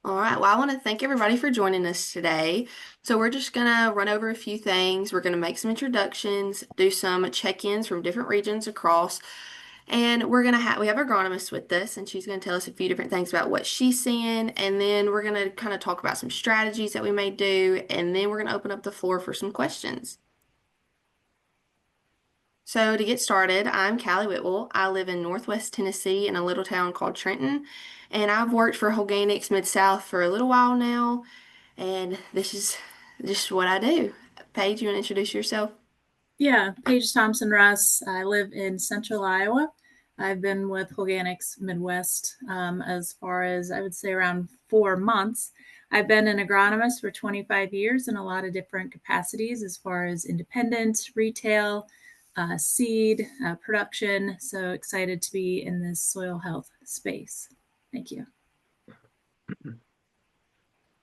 All right. Well, I want to thank everybody for joining us today. So, we're just going to run over a few things. We're going to make some introductions, do some check-ins from different regions across, and we have our agronomist with us, and she's going to tell us a few different things about what she's seeing, and then we're going to kind of talk about some strategies that we may do, and then we're going to open up the floor for some questions. So, to get started, I'm Cali Whitwell. I live in Northwest Tennessee in a little town called Trenton, and I've worked for Holganix Midsouth for a little while now, and this is just what I do. Paige, you want to introduce yourself? Yeah, Paige Thomsen-Russ. I live in central Iowa. I've been with Holganix Midwest as far as I would say around 4 months. I've been an agronomist for 25 years in a lot of different capacities as far as independent, retail, seed, production. So excited to be in this soil health space. Thank you.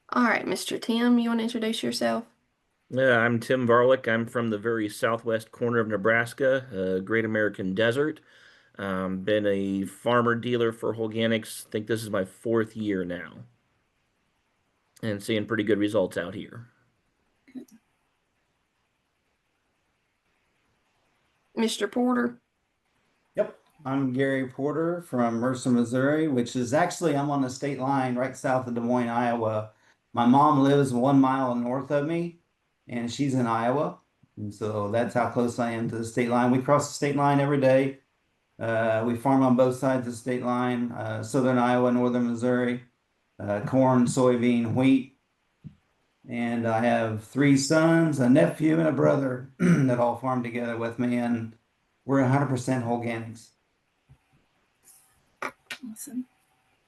All right, Mr. Tim, you want to introduce yourself? I'm Tim Varlick. I'm from the very southwest corner of Nebraska, Great American Desert. Been a farmer dealer for Holganix. Think this is my fourth year now, and seeing pretty good results out here. Mr. Porter? Yep, I'm Gary Porter from Mercer, Missouri, which is actually I'm on the state line right south of Des Moines, Iowa. My mom lives 1 mile north of me, and she's in Iowa, and so that's how close I am to the state line. We cross the state line every day. We farm on both sides of the state line, southern Iowa, northern Missouri, corn, soybean, wheat, and I have three sons, a nephew, and a brother that all farm together with me, and we're 100% organics. Awesome.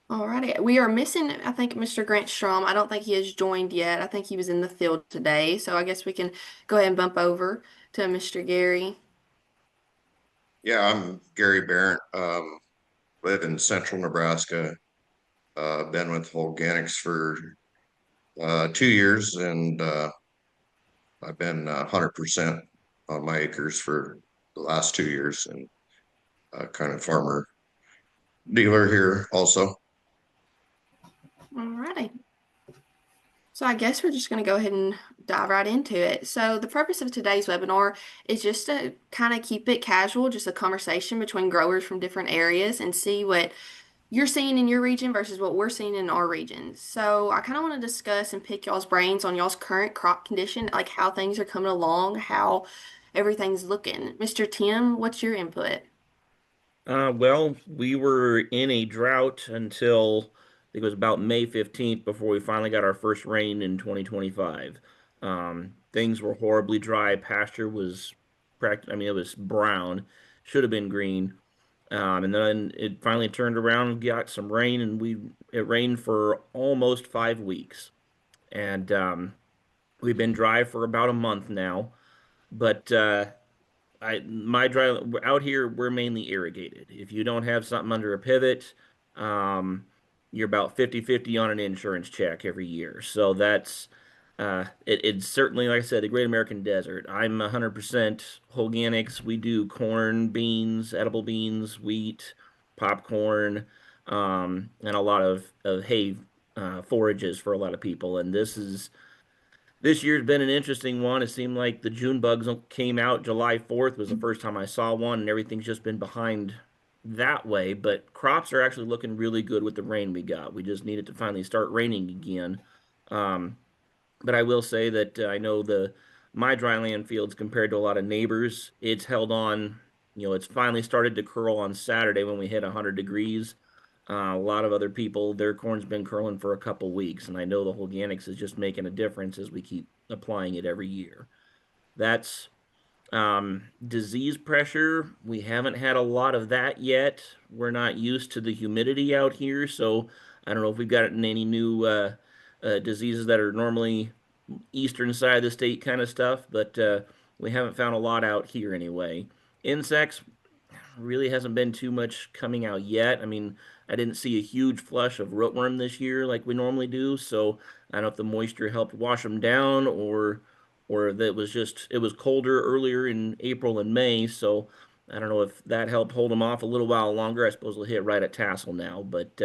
All righty. We are missing, I think, Mr. Grant Strom. I don't think he has joined yet. I think he was in the field today, so I guess we can go ahead and bump over to Mr. Gary. Yeah, I'm Gary Barrett. Live in central Nebraska. Been with Holganix for 2 years, and I've been 100% on my acres for the last 2 years, and kind of farmer dealer here also. All righty. So I guess we're just going to go ahead and dive right into it. So the purpose of today's webinar is just to kind of keep it casual, just a conversation between growers from different areas and see what you're seeing in your region versus what we're seeing in our regions. So I kind of want to discuss and pick y'all's brains on y'all's current crop condition, like how things are coming along, how everything's looking. Mr. Tim, what's your input? Well, we were in a drought until I think it was about May 15th before we finally got our first rain in 2025. Things were horribly dry. Pasture was I mean, it was brown, should have been green. And then it finally turned around and got some rain, and it rained for almost 5 weeks. And we've been dry for about a month now. But my dry out here, we're mainly irrigated. If you don't have something under a pivot, um, you're about 50-50 on an insurance check every year. So that's it's certainly, like I said, the Great American Desert. I'm 100% organics. We do corn, beans, edible beans, wheat, popcorn, and a lot of hay forages for a lot of people. And this year's been an interesting one. It seemed like the June bugs came out. July 4th was the first time I saw one, and everything's just been behind that way. But crops are actually looking really good with the rain we got. We just needed to finally start raining again. Um, but I will say that I know the my dryland fields compared to a lot of neighbors, it's held on. It's finally started to curl on Saturday when we hit 100 degrees. A lot of other people, their corn's been curling for a couple weeks, and I know the organics is just making a difference as we keep applying it every year. That's disease pressure. We haven't had a lot of that yet. We're not used to the humidity out here, so I don't know if we've gotten any new diseases that are normally eastern side of the state kind of stuff, but we haven't found a lot out here anyway. Insects really hasn't been too much coming out yet. I mean, I didn't see a huge flush of rootworm this year like we normally do, so I don't know if the moisture helped wash them down or that it was colder earlier in April and May, so I don't know if that helped hold them off a little while longer. I suppose they'll hit right at tassel now, but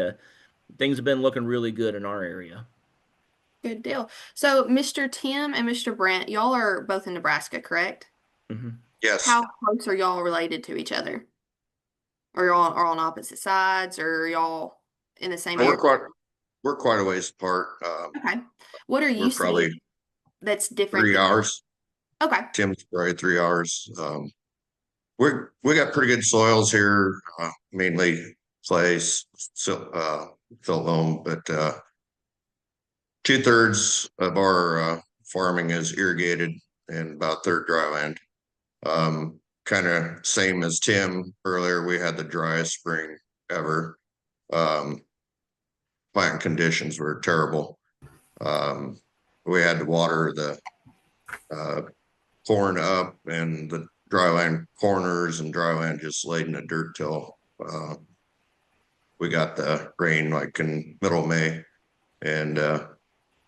things have been looking really good in our area. Good deal. So, Mr. Tim and Mr. Brent, y'all are both in Nebraska, correct? Yes, How close are y'all related to each other? Or y'all are on opposite sides, or y'all in the same we're area? quite a ways apart. Okay. What are you We're probably seeing that's different 3 hours. okay. Tim's probably 3 hours. We got pretty good soils here, mainly clay, fill loam, but 2/3 of our farming is irrigated and about third dry land. Kind of same as Tim earlier. We had the driest spring ever. Um, Plant conditions were terrible. We had to water the corn up and the dryland corners, and dryland just laid in the dirt till we got the rain like in middle of May, and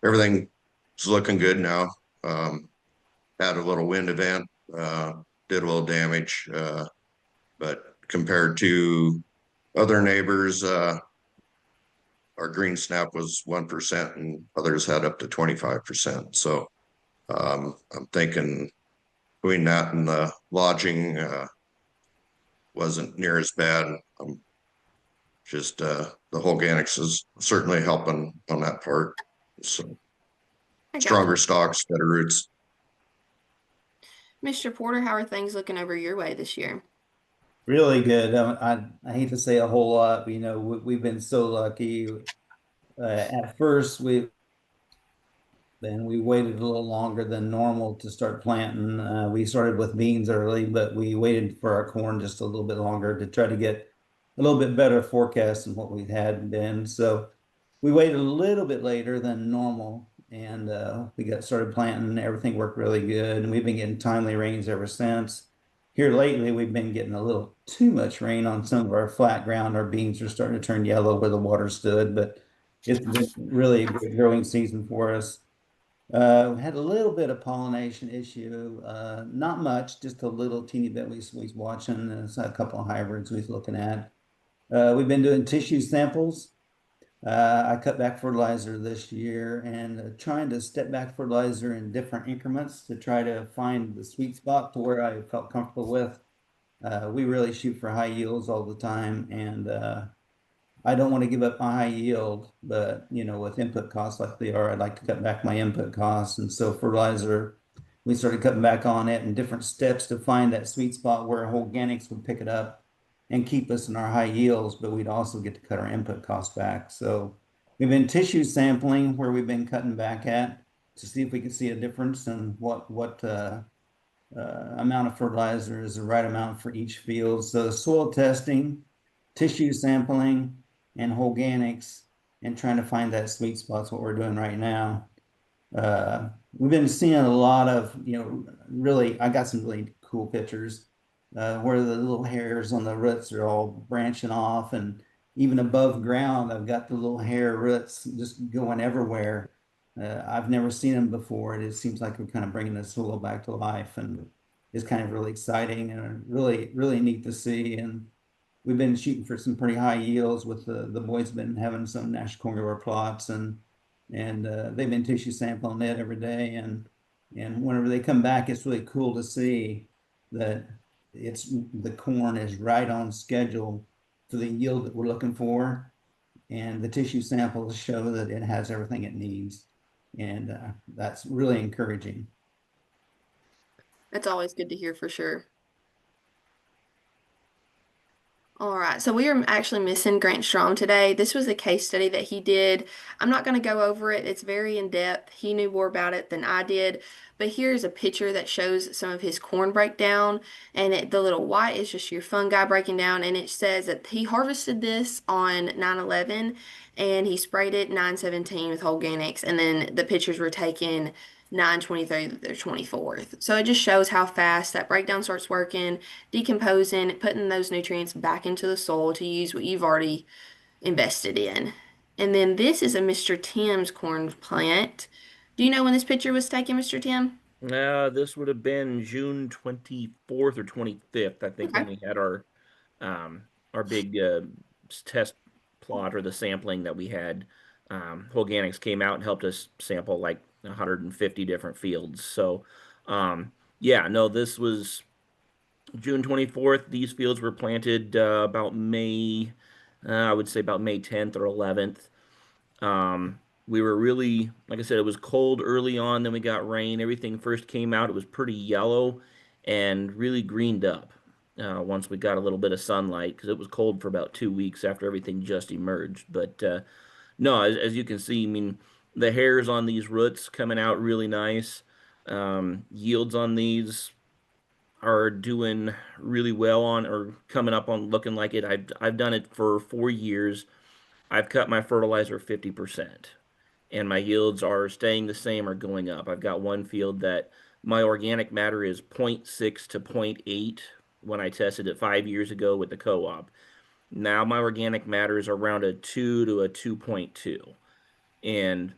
everything's looking good now. Had a little wind event, did a little damage, but compared to other neighbors, our green snap was 1% and others had up to 25%. So I'm thinking between that and the lodging wasn't near as bad. Just the Holganix is certainly helping on that part. So I got stronger stalks, better roots. Mr. Porter, how are things looking over your way this year? Really good. I hate to say a whole lot, but we've been so lucky. At first, we waited a little longer than normal to start planting. We started with beans early, but we waited for our corn just a little bit longer to try to get a little bit better forecast than what we had been. So we waited a little bit later than normal, and we got started planting. Everything worked really good, and we've been getting timely rains ever since. Here lately, we've been getting a little too much rain on some of our flat ground. Our beans are starting to turn yellow where the water stood, but it's been really a great growing season for us. We had a little bit of pollination issue, not much, just a little teeny bit we was watching. There's a couple of hybrids we was looking at. We've been doing tissue samples. I cut back fertilizer this year and trying to step back fertilizer in different increments to try to find the sweet spot to where I felt comfortable with. We really shoot for high yields all the time, and I don't want to give up my high yield, but with input costs like they are, I'd like to cut back my input costs. And so fertilizer, we started cutting back on it and different steps to find that sweet spot where organics would pick it up and keep us in our high yields, but we'd also get to cut our input costs back. So we've been tissue sampling where we've been cutting back at to see if we can see a difference in what amount of fertilizer is the right amount for each field. So soil testing, tissue sampling, and Holganix, and trying to find that sweet spot's what we're doing right now. We've been seeing a lot of, really, I got some really cool pictures where the little hairs on the roots are all branching off, and even above ground, I've got the little hair roots just going everywhere. I've never seen them before. It seems like we're kind of bringing the soil back to life, and it's kind of really exciting and really, really neat to see. And we've been shooting for some pretty high yields with the boys have been having some Nash corn plots, and they've been tissue sampling it every day, and whenever they come back, it's really cool to see that the corn is right on schedule for the yield that we're looking for, and the tissue samples show that it has everything it needs, and that's really encouraging. That's always good to hear for sure. All right, so we are actually missing Grant Strom today. This was a case study that he did. I'm not going to go over it. It's very in depth. He knew more about it than I did. But here's a picture that shows some of his corn breakdown. And the little white is just your fungi breaking down. And it says that he harvested this on 9/11 and he sprayed it 9/17 with Holganix. And then the pictures were taken 9/23 to the 24th. So it just shows how fast that breakdown starts working, decomposing, putting those nutrients back into the soil to use what you've already invested in. And then this is a Mr. Tim's corn plant. Do you know when this picture was taken, Mr. Tim? This would have been June 24th or 25th, I think, when Okay. we had our big test plot or the sampling that we had. Holganix came out and helped us sample like 150 different fields. So, yeah, no, this was June 24th. These fields were planted about May, I would say about May 10th or 11th. We were really, like I said, it was cold early on, then we got rain. Everything first came out, it was pretty yellow and really greened up once we got a little bit of sunlight because it was cold for about 2 weeks after everything just emerged. But no, as you can see, I mean, the hairs on these roots coming out really nice. Yields on these are doing really well on or coming up on looking like it. I've done it for 4 years. I've cut my fertilizer 50% and my yields are staying the same or going up. I've got one field that my organic matter is zero point 0.6 to zero point 0.8 when I tested it 5 years ago with the co-op. Now my organic matter is around a 2 to a 2.2. And,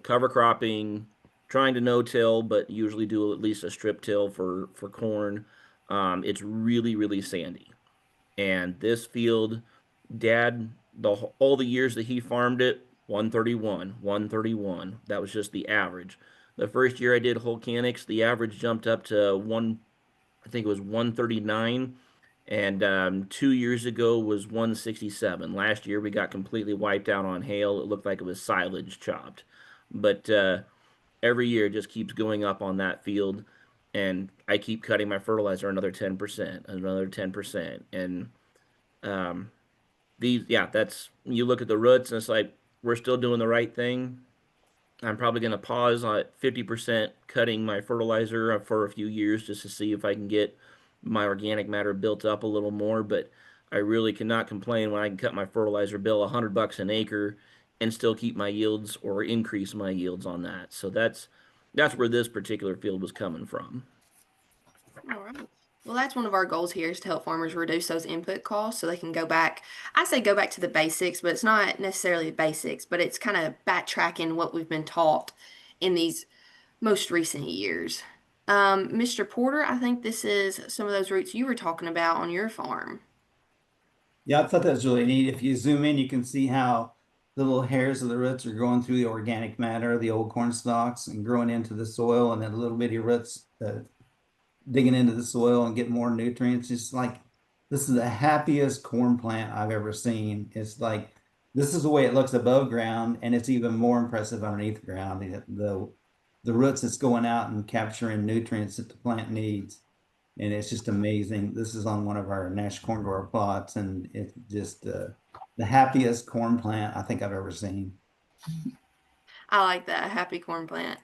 cover cropping, trying to no-till, but usually do at least a strip till for corn. It's really, really sandy. And this field, Dad, all the years that he farmed it, 131, 131. That was just the average. The first year I did Holganix, the average jumped up to I think it was 139, and 2 years ago was 167. Last year we got completely wiped out on hail. It looked like it was silage chopped, but every year it just keeps going up on that field, and I keep cutting my fertilizer another 10%, another 10%, and um, that's you look at the roots and it's like we're still doing the right thing. I'm probably going to pause at 50% cutting my fertilizer for a few years just to see if I can get my organic matter built up a little more. But I really cannot complain when I can cut my fertilizer bill $100 an acre and still keep my yields or increase my yields on that. So that's where this particular field was coming from. All right. Well, that's one of our goals here is to help farmers reduce those input costs so they can go back. I say go back to the basics, but it's not necessarily the basics, but it's kind of backtracking what we've been taught in these most recent years. Mr. Porter, I think this is some of those roots you were talking about on your farm. Yeah, I thought that was really neat. If you zoom in, you can see how the little hairs of the roots are going through the organic matter, the old corn stalks, and growing into the soil, and then the little bitty roots digging into the soil and getting more nutrients. It's like this is the happiest corn plant I've ever seen. It's like this is the way it looks above ground, and it's even more impressive underneath ground. The roots that's going out and capturing nutrients that the plant needs. And it's just amazing. This is on one of our Nash corn grower plots, and it's just the happiest corn plant I think I've ever seen. I like that, a happy corn plant.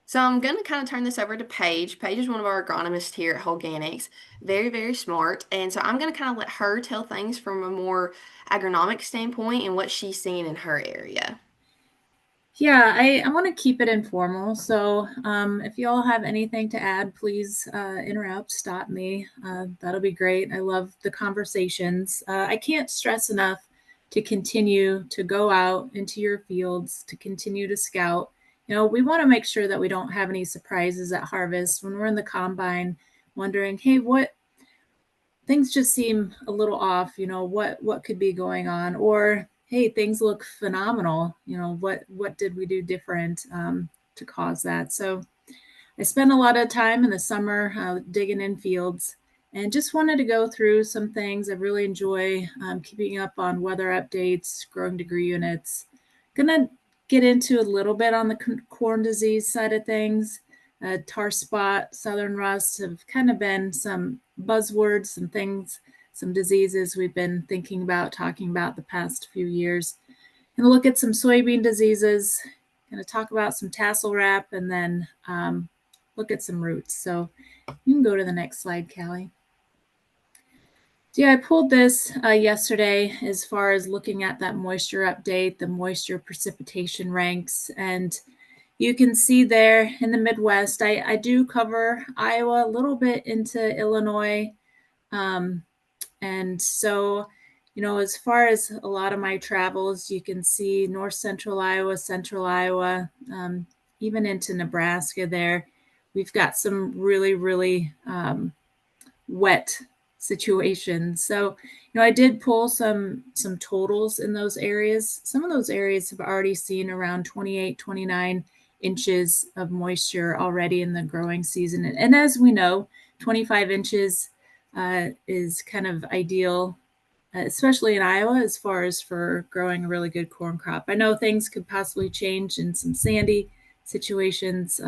So I'm going to kind of turn this over to Paige. Paige is one of our agronomists here at Holganix. Very, very smart. And so I'm going to kind of let her tell things from a more agronomic standpoint and what she's seeing in her area. Yeah, I want to keep it informal. So if you all have anything to add, please interrupt, stop me. That'll be great. I love the conversations. I can't stress enough to continue to go out into your fields, to continue to scout. We want to make sure that we don't have any surprises at harvest when we're in the combine, wondering, hey, what things just seem a little off, what could be going on, or hey, things look phenomenal, what did we do different to cause that? So I spent a lot of time in the summer digging in fields and just wanted to go through some things. I really enjoy keeping up on weather updates, growing degree units. Gonna get into a little bit on the corn disease side of things. Tar spot, southern rust have kind of been some buzzwords, some things, some diseases we've been thinking about, talking about the past few years. Gonna look at some soybean diseases, gonna talk about some tassel wrap, and then look at some roots. So you can go to the next slide, Cali. So yeah, I pulled this yesterday as far as looking at that moisture update, the moisture precipitation ranks, and you can see there in the Midwest, I do cover Iowa, a little bit into Illinois. And so, as far as a lot of my travels, you can see north central Iowa, even into Nebraska there. We've got some really, really wet situations. So, I did pull some totals in those areas. Some of those areas have already seen around 28, 29 inches of moisture already in the growing season. And as we know, 25 inches is kind of ideal, especially in Iowa, as far as for growing a really good corn crop. I know things could possibly change in some sandy situations.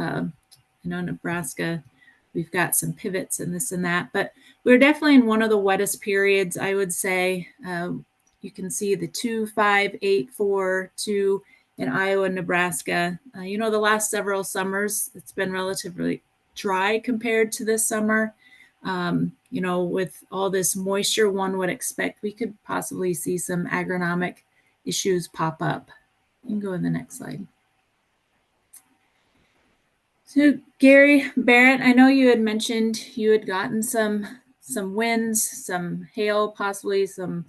Nebraska, we've got some pivots and this and that, but we're definitely in one of the wettest periods, I would say. You can see the 2, 5, 8, 4, 2 in Iowa and Nebraska. The last several summers, it's been relatively dry compared to this summer. With all this moisture, one would expect we could possibly see some agronomic issues pop up. You can go to the next slide. So Gary Barrett, I know you had mentioned you had gotten some winds, some hail, possibly some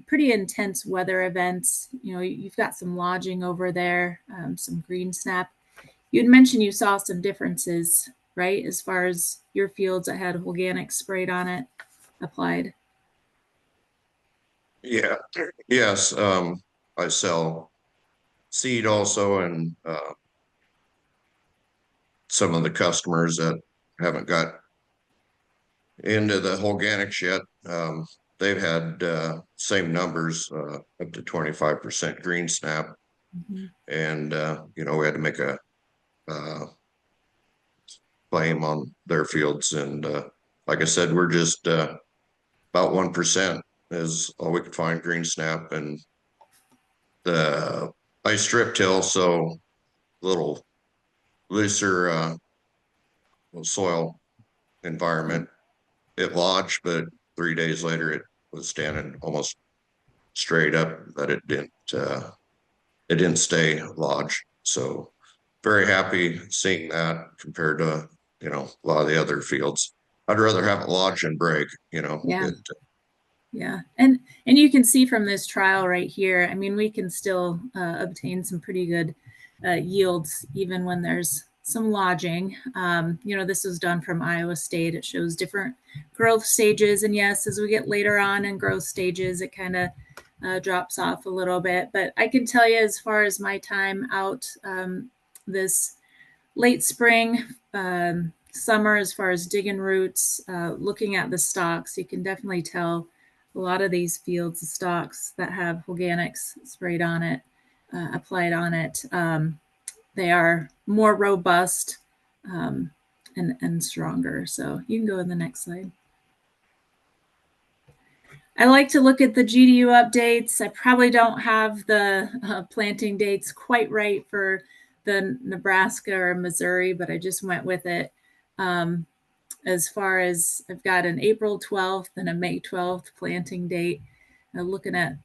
pretty intense weather events. You've got some lodging over there, some green snap. You had mentioned you saw some differences, right, as far as your fields that had Holganix sprayed on it, applied. Yeah. Yes. I sell seed also, and some of the customers that haven't got into the Holganix yet, they've had same numbers, up to 25% green snap. Mm-hmm. And we had to make a claim on their fields, and like I said, we're just about 1% is all we could find green snap, and the ice strip till, so a little looser soil environment. It lodged, but 3 days later it was standing almost straight up, that it didn't stay lodged. So very happy seeing that compared to a lot of the other fields. I'd rather have it lodge and break. Yeah. Yeah. And you can see from this trial right here, I mean, we can still obtain some pretty good yields even when there's some lodging. This was done from Iowa State. It shows different growth stages. And yes, as we get later on in growth stages, it kind of drops off a little bit. But I can tell you, as far as my time out this late spring, summer, as far as digging roots, looking at the stalks, you can definitely tell a lot of these fields, the stalks that have Holganix sprayed on it, applied on it, they are more robust and stronger. So you can go in the next slide. I like to look at the GDU updates. I probably don't have the planting dates quite right for the Nebraska or Missouri, but I just went with it. As far as I've got an April 12th and a May 12th planting date. Looking at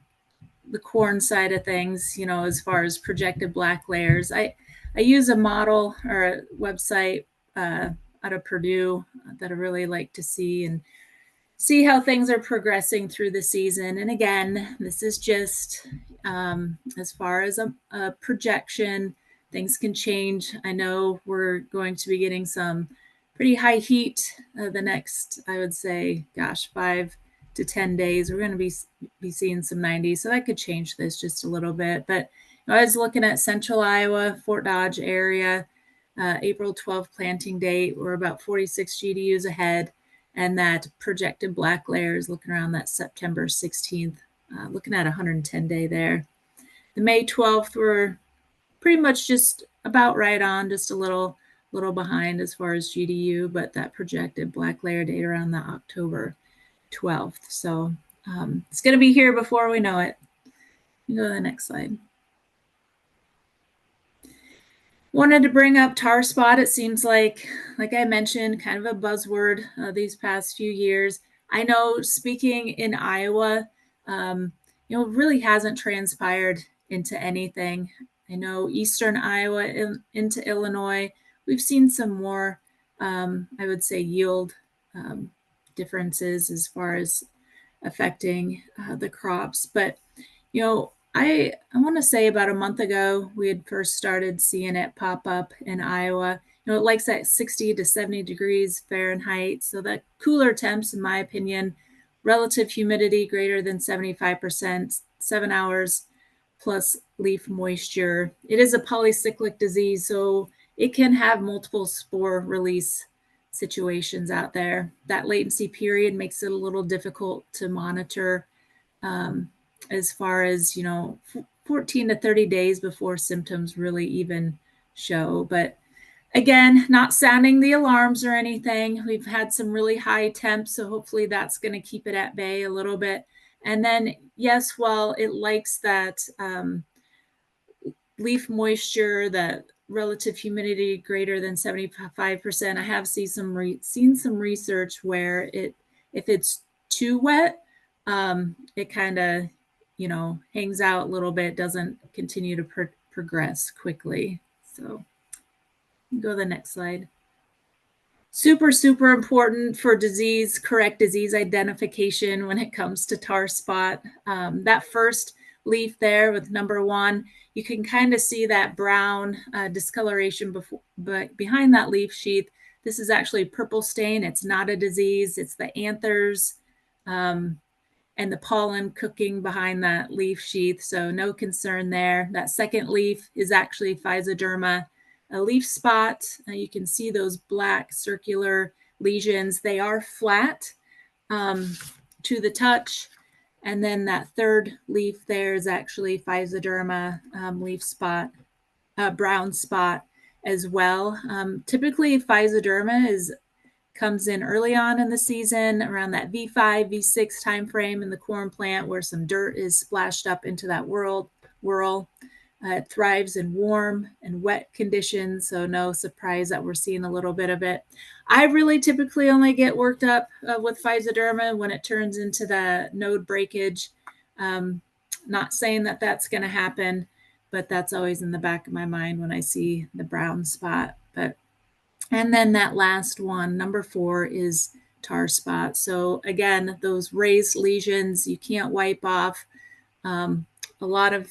the corn side of things, as far as projected black layers, I use a model or a website out of Purdue that I really like to see and see how things are progressing through the season. And again, this is just as far as a projection. Things can change. I know we're going to be getting some pretty high heat the next, I would say, 5 to 10 days. We're going to be seeing some 90s, so that could change this just a little bit. But I was looking at central Iowa, Fort Dodge area, April 12th planting date. We're about 46 GDUs ahead, and that projected black layer is looking around that September 16th, looking at 110 day there. The May 12th, we're pretty much just about right on, just a little behind as far as GDU, but that projected black layer date around the October 12th. So it's going to be here before we know it. You go to the next slide. Wanted to bring up tar spot. It seems like I mentioned, kind of a buzzword these past few years. I know, speaking in Iowa, really hasn't transpired into anything. I know eastern Iowa into Illinois, we've seen some more, I would say, yield differences as far as affecting the crops. But, I want to say about a month ago, we had first started seeing it pop up in Iowa. it likes that 60 to 70 degrees Fahrenheit. So the cooler temps, in my opinion, relative humidity greater than 75%, 7 hours plus leaf moisture. It is a polycyclic disease, so it can have multiple spore release situations out there. That latency period makes it a little difficult to monitor as far as, 14 to 30 days before symptoms really even show. But again, not sounding the alarms or anything. We've had some really high temps, so hopefully that's going to keep it at bay a little bit. And then, yes, while it likes that leaf moisture, that relative humidity greater than 75%, I have seen some research where if it's too wet, it kind of, hangs out a little bit, doesn't continue to progress quickly. So go to the next slide. Super, super important for correct disease identification when it comes to tar spot. That first leaf there with number 1, you can kind of see that brown discoloration behind that leaf sheath. This is actually purple stain. It's not a disease. It's the anthers and the pollen cooking behind that leaf sheath. So no concern there. That second leaf is actually physoderma. A leaf spot, you can see those black circular lesions. They are flat to the touch. And then that third leaf there is actually physoderma leaf spot, brown spot as well. Typically, physoderma comes in early on in the season, around that V5, V6 timeframe in the corn plant, where some dirt is splashed up into that whorl. It thrives in warm and wet conditions, so no surprise that we're seeing a little bit of it. I really typically only get worked up with physoderma when it turns into the node breakage. Not saying that that's going to happen, but that's always in the back of my mind when I see the brown spot. And then that last one, number 4, is tar spot. So again, those raised lesions you can't wipe off. A lot of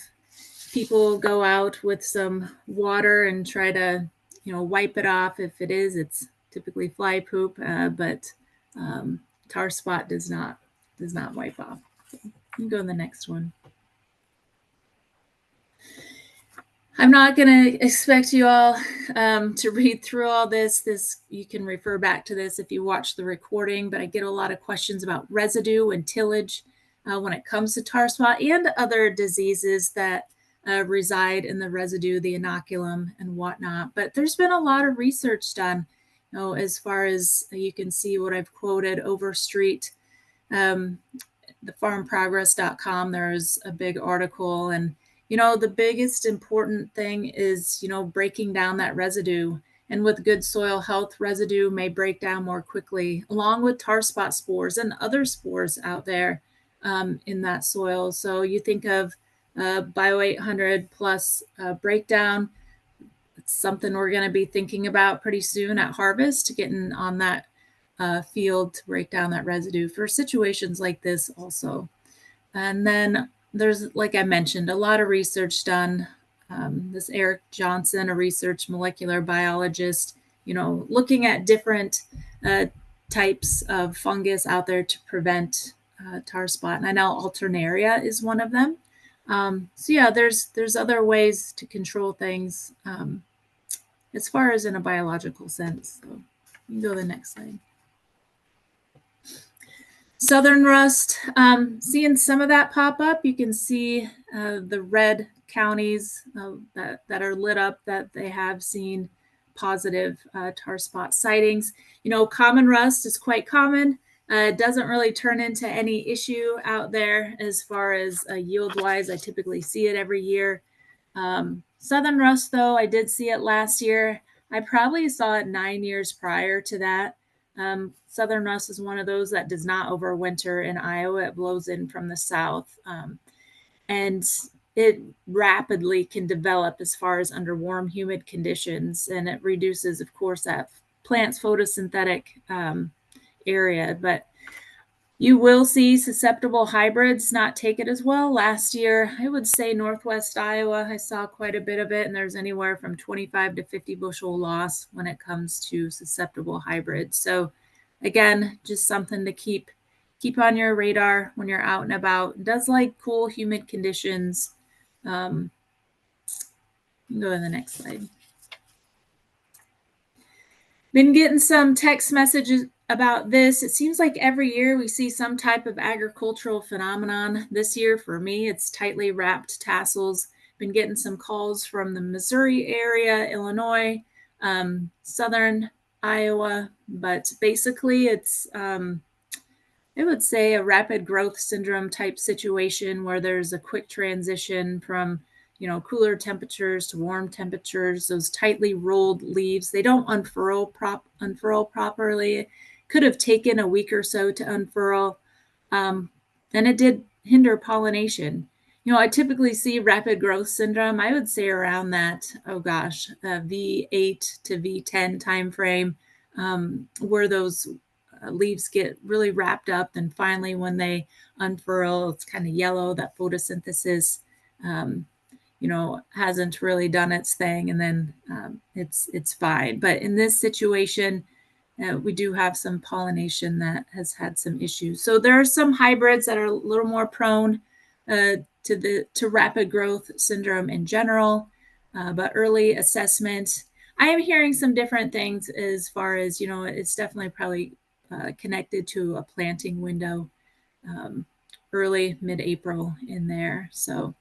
people go out with some water and try to, wipe it off. If it's typically fly poop, but tar spot does not wipe off. So you can go to the next one. I'm not going to expect you all to read through all this. You can refer back to this if you watch the recording, but I get a lot of questions about residue and tillage when it comes to tar spot and other diseases that reside in the residue, the inoculum and whatnot. But there's been a lot of research done, as far as you can see what I've quoted, Overstreet, the farmprogress.com. There's a big article, and the biggest important thing is, breaking down that residue. And with good soil health, residue may break down more quickly, along with tar spot spores and other spores out there in that soil. So you think of Bio 800 plus breakdown. It's something we're going to be thinking about pretty soon at harvest, getting on that field to break down that residue for situations like this also. And then there's, like I mentioned, a lot of research done. This Eric Johnson, a research molecular biologist, looking at different types of fungus out there to prevent tar spot. And I know Alternaria is one of them. So yeah, there's other ways to control things as far as in a biological sense. So you can go to the next slide. Southern rust, seeing some of that pop up. You can see the red counties that are lit up, that they have seen positive tar spot sightings. Common rust is quite common. It doesn't really turn into any issue out there as far as yield-wise. I typically see it every year. Southern rust, though, I did see it last year. I probably saw it 9 years prior to that. Southern rust is one of those that does not overwinter in Iowa. It blows in from the south, and it rapidly can develop as far as under warm, humid conditions, and it reduces, of course, that plant's photosynthetic area. But You will see susceptible hybrids not take it as well. Last year, I would say Northwest Iowa, I saw quite a bit of it, and there's anywhere from 25 to 50 bushel loss when it comes to susceptible hybrids. So again, just something to keep on your radar when you're out and about. It does like cool, humid conditions. You can go to the next slide. Been getting some text messages about this. It seems like every year we see some type of agricultural phenomenon. This year, for me, it's tightly wrapped tassels. Been getting some calls from the Missouri area, Illinois, southern Iowa, but basically it's, I would say, a rapid growth syndrome type situation where there's a quick transition from cooler temperatures to warm temperatures. Those tightly rolled leaves, they don't unfurl properly. Could have taken a week or so to unfurl, and it did hinder pollination. I typically see rapid growth syndrome, I would say around that, V8 to V10 timeframe, where those leaves get really wrapped up. And finally, when they unfurl, it's kind of yellow, that photosynthesis hasn't really done its thing, and then it's fine. But in this situation, we do have some pollination that has had some issues. So there are some hybrids that are a little more prone to rapid growth syndrome in general, but early assessment, I am hearing some different things as far as, it's definitely probably connected to a planting window, early mid-April in there. So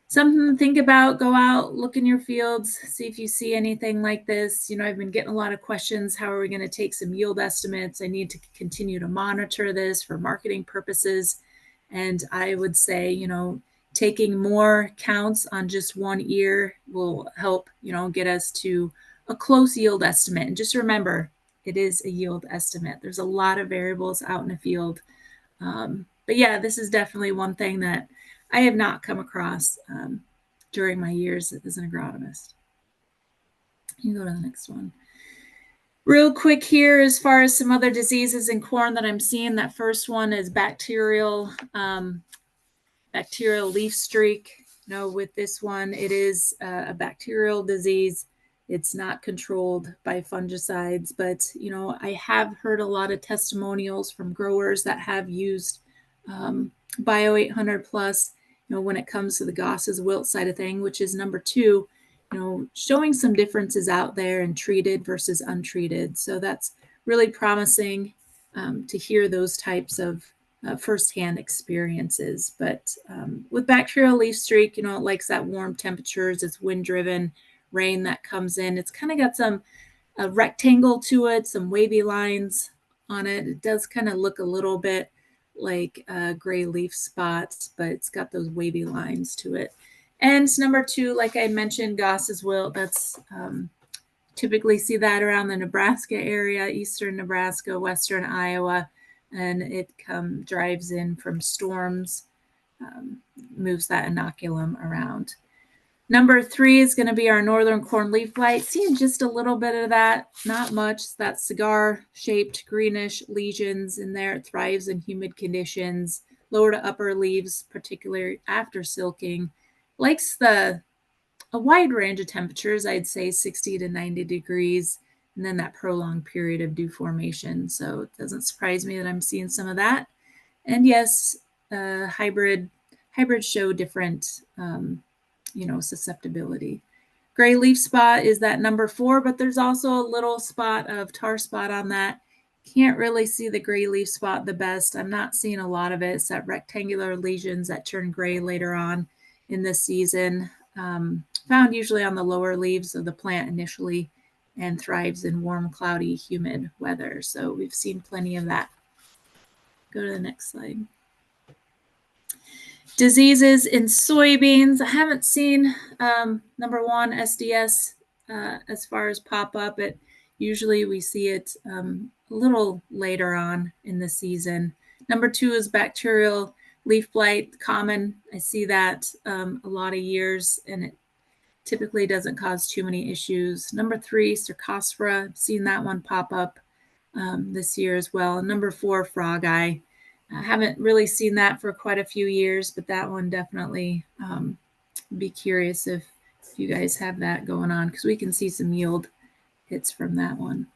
something to think about. Go out, look in your fields, see if you see anything like this. I've been getting a lot of questions. How are we going to take some yield estimates? I need to continue to monitor this for marketing purposes. And I would say, taking more counts on just one ear will help, get us to a close yield estimate. And just remember, it is a yield estimate. There's a lot of variables out in the field. But yeah, this is definitely one thing that I have not come across during my years as an agronomist. You go to the next one. Real quick here, as far as some other diseases in corn that I'm seeing, that first one is bacterial leaf streak. With this one, it is a bacterial disease. It's not controlled by fungicides, but, I have heard a lot of testimonials from growers that have used Bio 800 Plus, when it comes to the Goss's wilt side of thing, which is number 2, showing some differences out there in treated versus untreated. So that's really promising to hear those types of firsthand experiences. But with bacterial leaf streak, it likes that warm temperatures. It's wind driven rain that comes in. It's kind of got some rectangle to it, some wavy lines on it. It does kind of look a little bit like gray leaf spots, but it's got those wavy lines to it. And number 2, like I mentioned, Goss's wilt. That's typically see that around the Nebraska area, eastern Nebraska, western Iowa, and it drives in from storms, moves that inoculum around. Number 3 is going to be our northern corn leaf blight. Seeing just a little bit of that, not much. That cigar-shaped greenish lesions in there. It thrives in humid conditions, lower to upper leaves, particularly after silking. Likes a wide range of temperatures, I'd say 60 to 90 degrees, and then that prolonged period of dew formation. So it doesn't surprise me that I'm seeing some of that. And yes, hybrids show different susceptibility. Gray leaf spot is that number 4, but there's also a little spot of tar spot on that. Can't really see the gray leaf spot the best. I'm not seeing a lot of it. It's that rectangular lesions that turn gray later on in the season. Found usually on the lower leaves of the plant initially, and thrives in warm, cloudy, humid weather. So we've seen plenty of that. Go to the next slide. Diseases in soybeans. I haven't seen number 1 SDS as far as pop up. Usually we see it a little later on in the season. Number 2 is bacterial leaf blight, common. I see that a lot of years, and it typically doesn't cause too many issues. Number 3, Cercospora. I've seen that one pop up this year as well. And number 4, frog eye. I haven't really seen that for quite a few years, but that one definitely be curious if you guys have that going on, because we can see some yield hits from that one.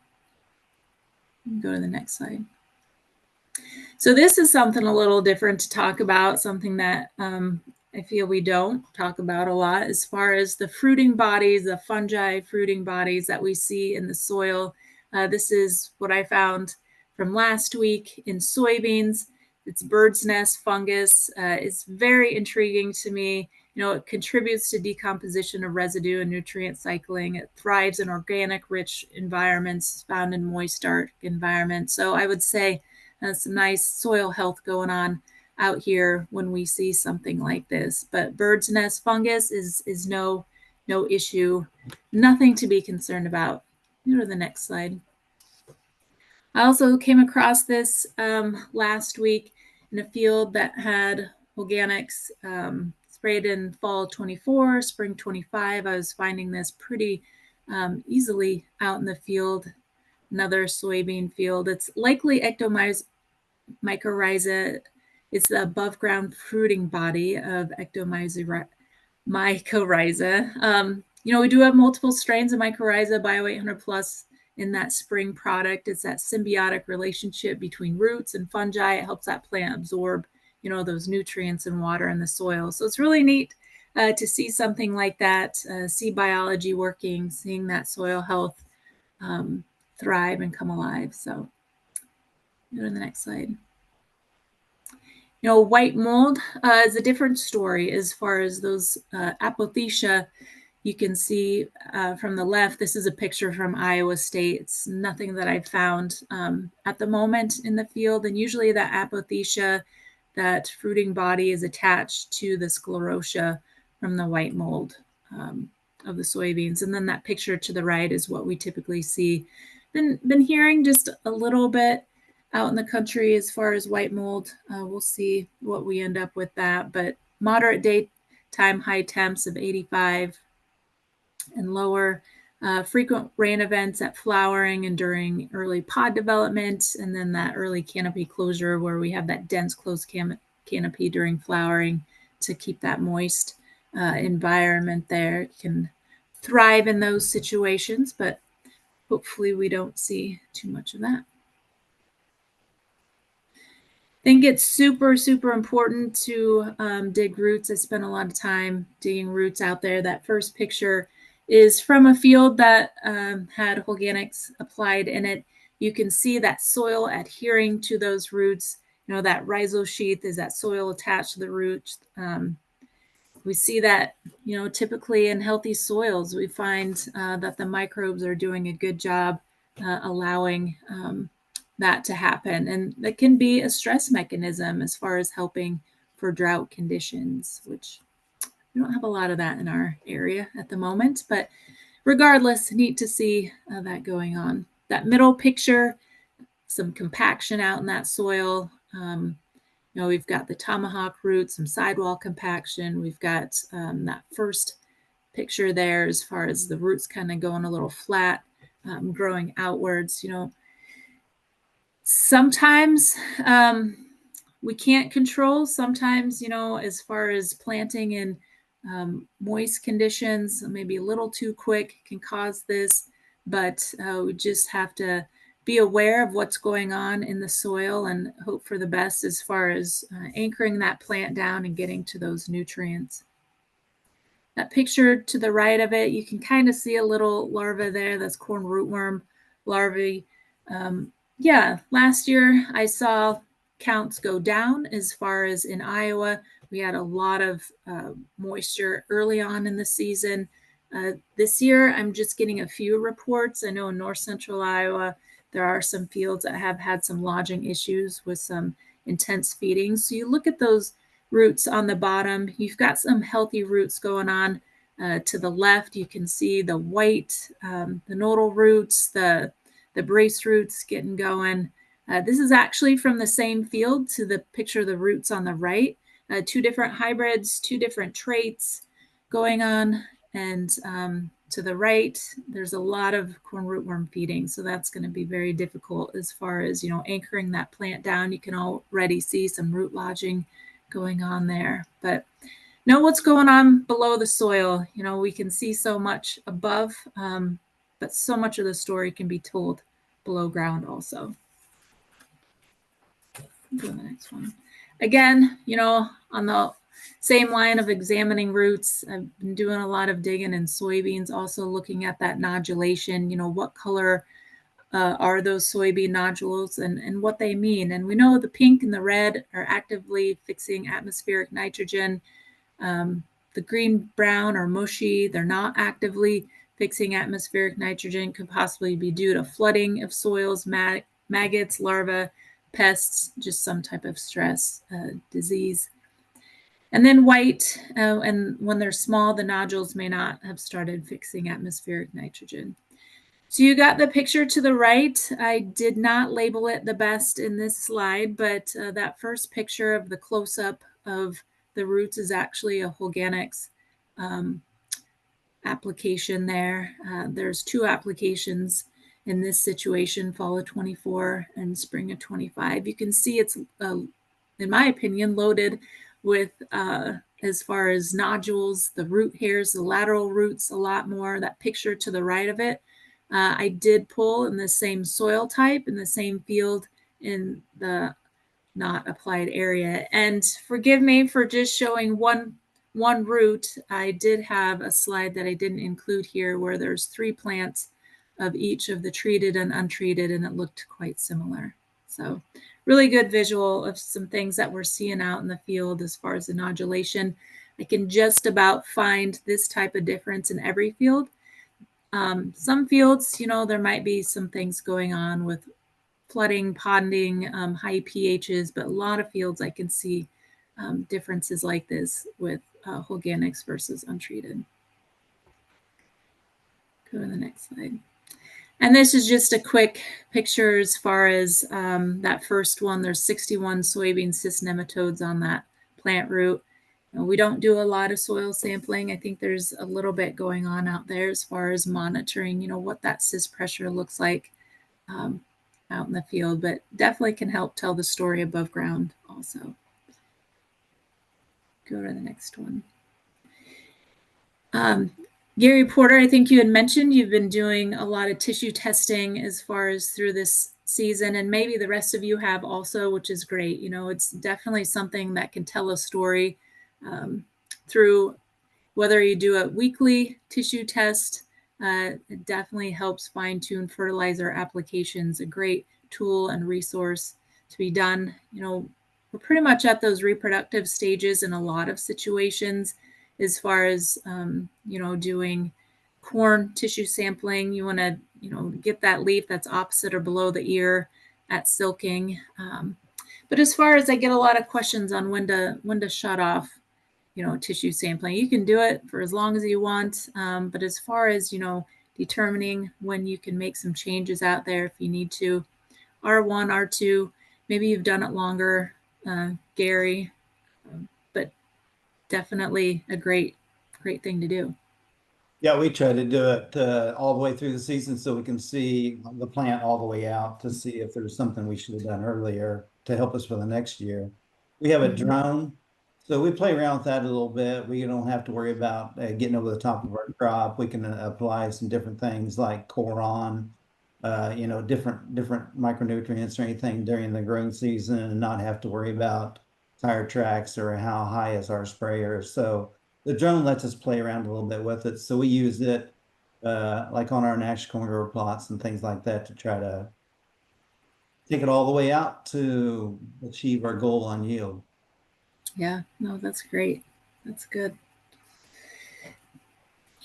Go to the next slide. So this is something a little different to talk about, something that I feel we don't talk about a lot, as far as the fruiting bodies, the fungi fruiting bodies that we see in the soil. This is what I found from last week in soybeans. It's bird's nest fungus. It's very intriguing to me. You know, it contributes to decomposition of residue and nutrient cycling. It thrives in organic, rich environments found in moist, dark environments. So I would say some nice soil health going on out here when we see something like this. But bird's nest fungus is no issue, nothing to be concerned about. Go to the next slide. I also came across this last week in a field that had Holganix sprayed in fall 24, spring 25. I was finding this pretty easily out in the field. Another soybean field. It's likely mycorrhiza. It's the above ground fruiting body of mycorrhiza. You know, we do have multiple strains of mycorrhiza, Bio 800 Plus, in that spring product. It's that symbiotic relationship between roots and fungi. It helps that plant absorb, you know, those nutrients and water in the soil. So it's really neat to see something like that, see biology working, seeing that soil health thrive and come alive. So go to the next slide. You know, white mold is a different story as far as those apothecia. You can see from the left, this is a picture from Iowa State. It's nothing that I've found at the moment in the field. And usually that apothecia, that fruiting body, is attached to the sclerotia from the white mold of the soybeans. And then that picture to the right is what we typically see. Been hearing just a little bit out in the country as far as white mold. We'll see what we end up with that. But moderate daytime high temps of 85 and lower, frequent rain events at flowering and during early pod development, and then that early canopy closure where we have that dense closed canopy during flowering to keep that moist environment there. It can thrive in those situations, but hopefully we don't see too much of that. I think it's super, super important to dig roots. I spent a lot of time digging roots out there. That first picture is from a field that had Holganix applied in it. You can see that soil adhering to those roots. You know, that rhizosheath is that soil attached to the roots. We see that, you know, typically in healthy soils, we find that the microbes are doing a good job allowing that to happen. And that can be a stress mechanism as far as helping for drought conditions, which we don't have a lot of that in our area at the moment. But regardless, neat to see that going on. That middle picture, some compaction out in that soil. You know, we've got the tomahawk roots, some sidewall compaction. We've got that first picture there as far as the roots kind of going a little flat, growing outwards. You know, sometimes we can't control. Sometimes, you know, as far as planting in moist conditions, maybe a little too quick can cause this, but we just have to be aware of what's going on in the soil and hope for the best as far as anchoring that plant down and getting to those nutrients. That picture to the right of it, you can kind of see a little larva there. That's corn rootworm larvae. Yeah, last year I saw counts go down as far as in Iowa. We had a lot of moisture early on in the season. This year, I'm just getting a few reports. I know in north central Iowa, there are some fields that have had some lodging issues with some intense feeding. So you look at those roots on the bottom, you've got some healthy roots going on. To the left, you can see the white, the nodal roots, the brace roots getting going. This is actually from the same field to the picture of the roots on the right. Two different hybrids, two different traits going on. And to the right, there's a lot of corn rootworm feeding. So that's going to be very difficult as far as, anchoring that plant down. You can already see some root lodging going on there. But know what's going on below the soil. We can see so much above, but so much of the story can be told below ground also. Go to the next one. Again, on the same line of examining roots, I've been doing a lot of digging in soybeans, also looking at that nodulation, what color are those soybean nodules and what they mean. And we know the pink and the red are actively fixing atmospheric nitrogen. The green, brown are mushy. They're not actively fixing atmospheric nitrogen. Could possibly be due to flooding of soils, maggots, larvae, pests, just some type of stress, disease. And then white, and when they're small, the nodules may not have started fixing atmospheric nitrogen. So you got the picture to the right. I did not label it the best in this slide, but that first picture of the close-up of the roots is actually a Holganix application there. There's 2 applications in this situation, fall of 24 and spring of 25. You can see it's, in my opinion, loaded with, as far as nodules, the root hairs, the lateral roots, a lot more. That picture to the right of it, I did pull in the same soil type, in the same field, in the not applied area. And forgive me for just showing one root. I did have a slide that I didn't include here where there's 3 plants of each of the treated and untreated, and it looked quite similar. So really good visual of some things that we're seeing out in the field as far as the nodulation. I can just about find this type of difference in every field. Some fields, there might be some things going on with flooding, ponding, high pHs, but a lot of fields I can see differences like this with Holganix versus untreated. Go to the next slide. And this is just a quick picture as far as that first one. There's 61 soybean cyst nematodes on that plant root. We don't do a lot of soil sampling. I think there's a little bit going on out there as far as monitoring, what that cyst pressure looks like out in the field, but definitely can help tell the story above ground also. Go to the next one. Gary Porter, I think you had mentioned you've been doing a lot of tissue testing as far as through this season, and maybe the rest of you have also, which is great. It's definitely something that can tell a story through whether you do a weekly tissue test. It definitely helps fine-tune fertilizer applications, a great tool and resource to be done. We're pretty much at those reproductive stages in a lot of situations as far as, doing corn tissue sampling. You want to, get that leaf that's opposite or below the ear at silking. But as far as I get a lot of questions on when to shut off, tissue sampling. You can do it for as long as you want. But as far as, determining when you can make some changes out there if you need to, R1, R2, maybe you've done it longer, Gary, but definitely a great thing to do. Yeah, we try to do it all the way through the season so we can see the plant all the way out to see if there's something we should have done earlier to help us for the next year. We have a drone, so we play around with that a little bit. We don't have to worry about getting over the top of our crop. We can apply some different things like Coron, different micronutrients or anything during the growing season and not have to worry about tire tracks or how high is our sprayer. So the drone lets us play around a little bit with it. So we use it like on our natural corn grower plots and things like that to try to take it all the way out to achieve our goal on yield. Yeah, no, that's great. That's good.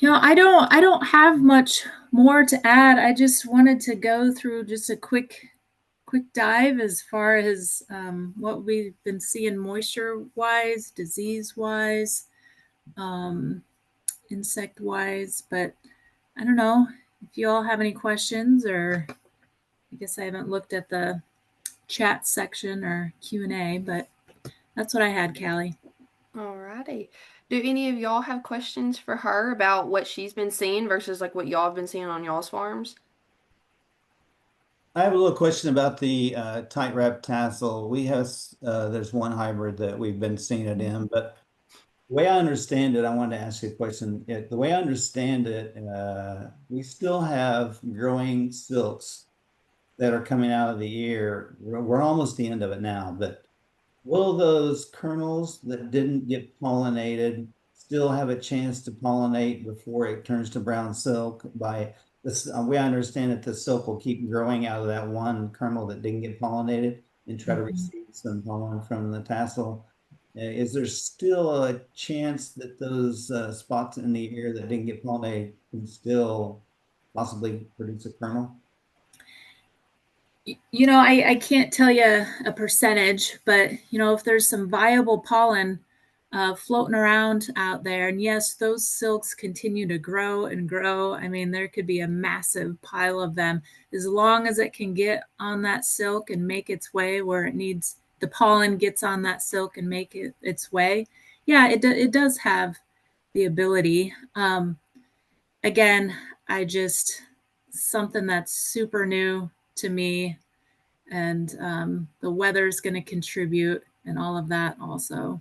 I don't have much more to add. I just wanted to go through just a quick dive as far as what we've been seeing moisture-wise, disease-wise, insect-wise. But I don't know if you all have any questions, or I guess I haven't looked at the chat section or Q&A, but that's what I had, Callie. All righty. Do any of y'all have questions for her about what she's been seeing versus like what y'all have been seeing on y'all's farms? I have a little question about the tight wrap tassel. We have there's one hybrid that we've been seeing it in, but the way I understand it, I wanted to ask you a question. The way I understand it, we still have growing silks that are coming out of the ear. We're almost the end of it now, but will those kernels that didn't get pollinated still have a chance to pollinate before it turns to brown silk? By this, we understand that the silk will keep growing out of that one kernel that didn't get pollinated and try to receive some pollen from the tassel. Is there still a chance that those spots in the ear that didn't get pollinated can still possibly produce a kernel? I can't tell you a percentage, but if there's some viable pollen floating around out there, and yes, those silks continue to grow and grow. I mean, there could be a massive pile of them as long as it can get on that silk and make its way where it needs. The pollen gets on that silk and make it its way. Yeah, it does have the ability. Again, I just something that's super new to me, and the weather's going to contribute and all of that also.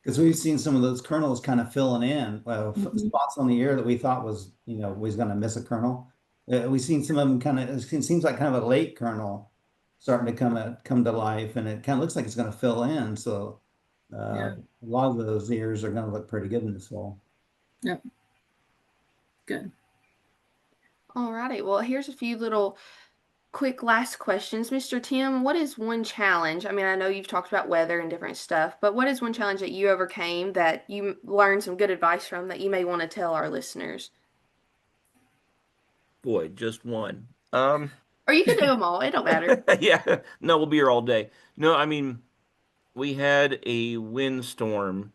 Because we've seen some of those kernels kind of filling in, spots on the ear that we thought was, was going to miss a kernel. We've seen some of them kind of, it seems like kind of a late kernel starting to come to life, and it kind of looks like it's going to fill in. So Yeah. a lot of those ears are going to look pretty good in this fall. Yep. Good. All righty. Well, here's a few little quick last questions. Mr. Tim, what is one challenge? I mean, I know you've talked about weather and different stuff, but what is one challenge that you overcame that you learned some good advice from that you may want to tell our listeners? Boy, just one. Or you can do them all. It don't matter. Yeah, no, we'll be here all day. No, I mean, we had a windstorm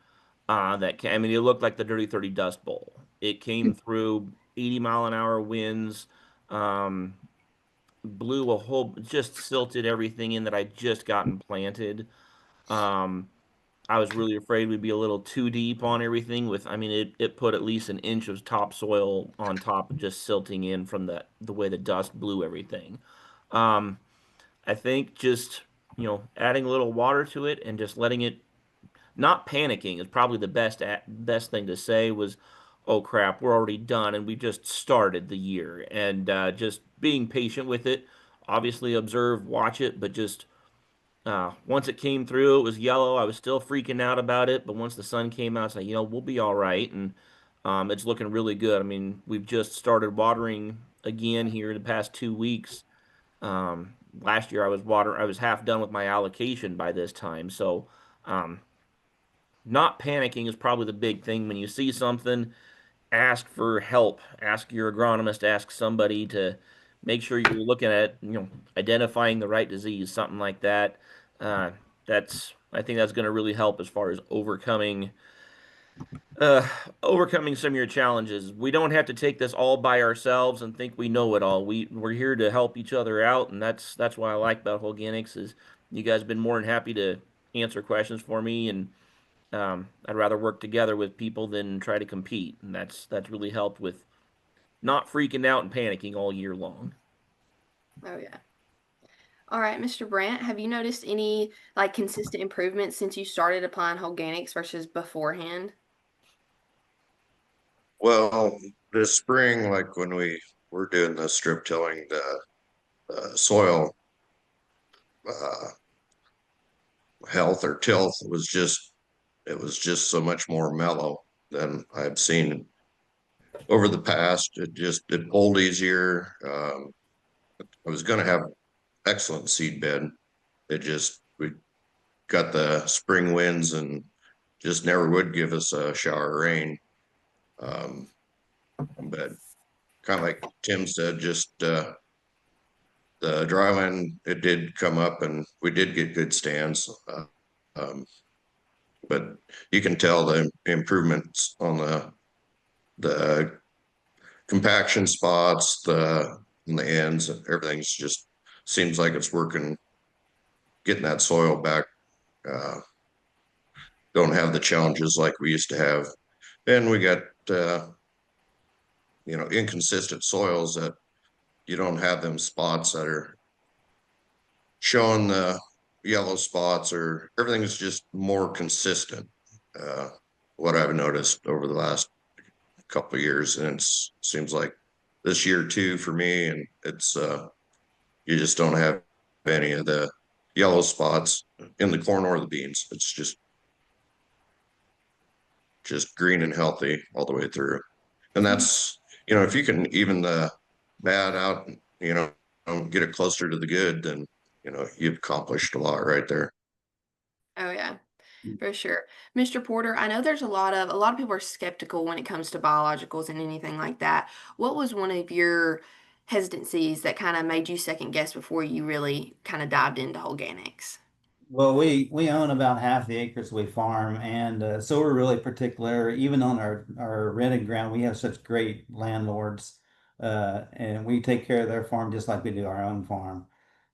that came, I mean, it looked like the Dirty 30 Dust Bowl. It came through 80-mile-an-hour winds, um, blew a whole, just silted everything in that I just gotten planted. Um, I was really afraid we'd be a little too deep on everything with, I mean, it put at least an inch of topsoil on top of just silting in from the way the dust blew everything. Um, I think just, adding a little water to it and just letting it, not panicking is probably the best thing to say was, oh crap, we're already done and we just started the year. And just being patient with it, obviously observe, watch it, but just once it came through, it was yellow. I was still freaking out about it, but once the sun came out, I said, we'll be all right. And it's looking really good. I mean, we've just started watering again here in the past 2 weeks. Last year I was half done with my allocation by this time. So, um, not panicking is probably the big thing. When you see something, ask for help. Ask your agronomist, ask somebody to make sure you're looking at, identifying the right disease, something like that. Uh, I think that's going to really help as far as uh, overcoming some of your challenges. We don't have to take this all by ourselves and think we know it all. We're here to help each other out, and that's what I like about Holganix is you guys have been more than happy to answer questions for me, and I'd rather work together with people than try to compete, and that's really helped with not freaking out and panicking all year long. Oh, yeah. All right, Mr. Brandt, have you noticed any like consistent improvements since you started applying organics versus beforehand? Well, this spring, like when we were doing the strip tilling, the soil uh, health or tilth it was just so much more mellow than I've seen over the past. It pulled easier. I was going to have excellent seed bed. We got the spring winds and just never would give us a shower of rain. But kind of like Tim said, just the dry land, it did come up and we did get good stands. Um, but you can tell the improvements on the compaction spots, on the ends, everything's just seems like it's working, getting that soil back uh, don't have the challenges like we used to have. And we got, inconsistent soils that you don't have them spots that are showing the yellow spots, or everything's just more consistent. Uh, what I've noticed over the last couple of years, and it seems like this year too for me, and it's you just don't have any of the yellow spots in the corn or the beans. It's just green and healthy all the way through. And that's, if you can even the bad out, get it closer to the good, then, you've accomplished a lot right there. Oh yeah, for sure. Mr. Porter, I know there's a lot of people are skeptical when it comes to biologicals and anything like that. What was one of your hesitancies that kind of made you second guess before you really kind of dived into organics? Well, we own about half the acres we farm, and so we're really particular. Even on our rented ground, we have such great landlords, and we take care of their farm just like we do our own farm.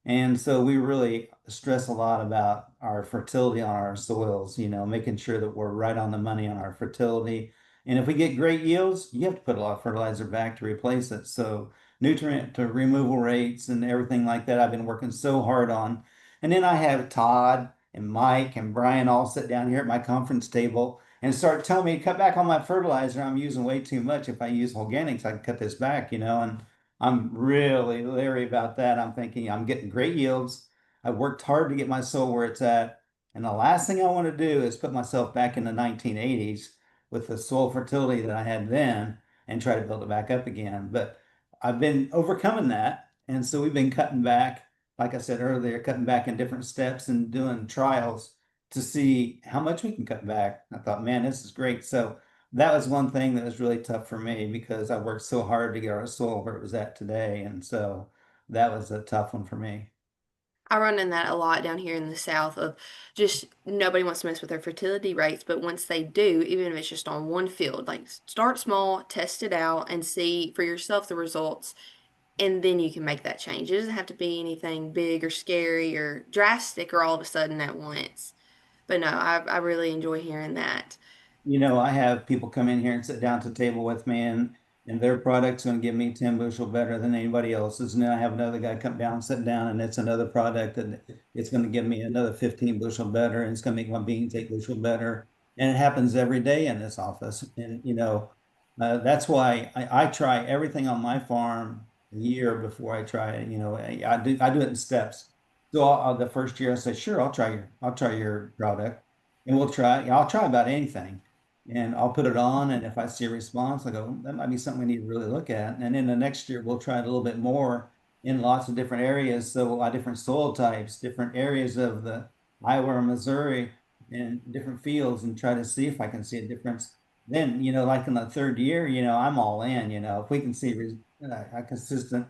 And so we really stress a lot about our fertility on our soils, making sure that we're right on the money on our fertility. And if we get great yields, you have to put a lot of fertilizer back to replace it. So nutrient to removal rates and everything like that, I've been working so hard on. And then I have Todd and Mike and Brian all sit down here at my conference table and start telling me to cut back on my fertilizer. I'm using way too much. If I use organics, I can cut this back, and I'm really leery about that. I'm thinking I'm getting great yields. I've worked hard to get my soil where it's at. And the last thing I want to do is put myself back in the 1980s with the soil fertility that I had then and try to build it back up again. But I've been overcoming that. And so we've been cutting back, like I said earlier, cutting back in different steps and doing trials to see how much we can cut back. I thought, man, this is great. So that was one thing that was really tough for me because I worked so hard to get our soil where it was at today. And so that was a tough one for me. I run in that a lot down here in the South of just nobody wants to mess with their fertility rates, but once they do, even if it's just on one field, like start small, test it out, and see for yourself the results, and then you can make that change. It doesn't have to be anything big or scary or drastic or all of a sudden at once. But no, I really enjoy hearing that. I have people come in here and sit down to the table with me, and their product's going to give me 10 bushel better than anybody else's. And then I have another guy come down, sit down, and it's another product that it's going to give me another 15 bushel better, and it's going to make my beans 8 bushel better. And it happens every day in this office. And, that's why I try everything on my farm a year before I try it. I do it in steps. So the first year I say, sure, I'll try your product, and I'll try about anything, and I'll put it on. And if I see a response, I go, that might be something we need to really look at. And then the next year, we'll try it a little bit more in lots of different areas. So a lot of different soil types, different areas of the Iowa or Missouri, and different fields, and try to see if I can see a difference. Then, like in the third year, I'm all in. If we can see a consistent,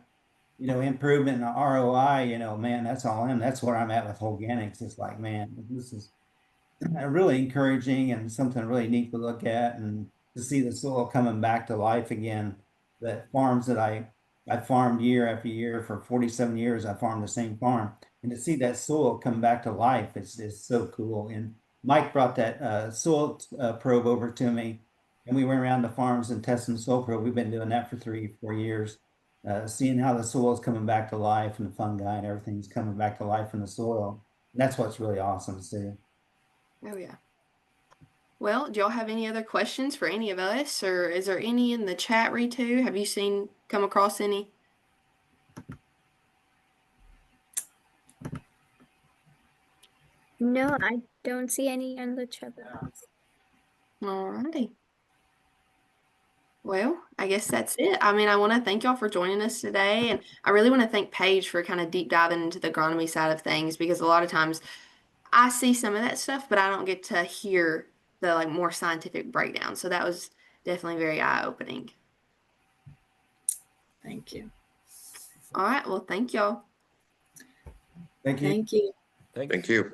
improvement in the ROI, man, that's all in. That's where I'm at with organics. It's like, man, this is really encouraging and something really neat to look at, and to see the soil coming back to life again. That farms that I farmed year after year for 47 years, I farmed the same farm, and to see that soil come back to life, it's so cool. And Mike brought that soil probe over to me, and we went around the farms and testing the soil probe. We've been doing that for 3 4 years, seeing how the soil is coming back to life, and the fungi and everything's coming back to life in the soil. And that's what's really awesome to see. Oh yeah. Well, do y'all have any other questions for any of us, or is there any in the chat, Ritu? Have you come across any? No, I don't see any in the chat box. Alrighty. Well, I guess that's it. I mean, I want to thank y'all for joining us today, and I really want to thank Paige for kind of deep diving into the agronomy side of things, because a lot of times I see some of that stuff, but I don't get to hear the like more scientific breakdown. So that was definitely very eye-opening. Thank you. All right, well, thank y'all. Thank you. Thank you. Thanks. Thank you.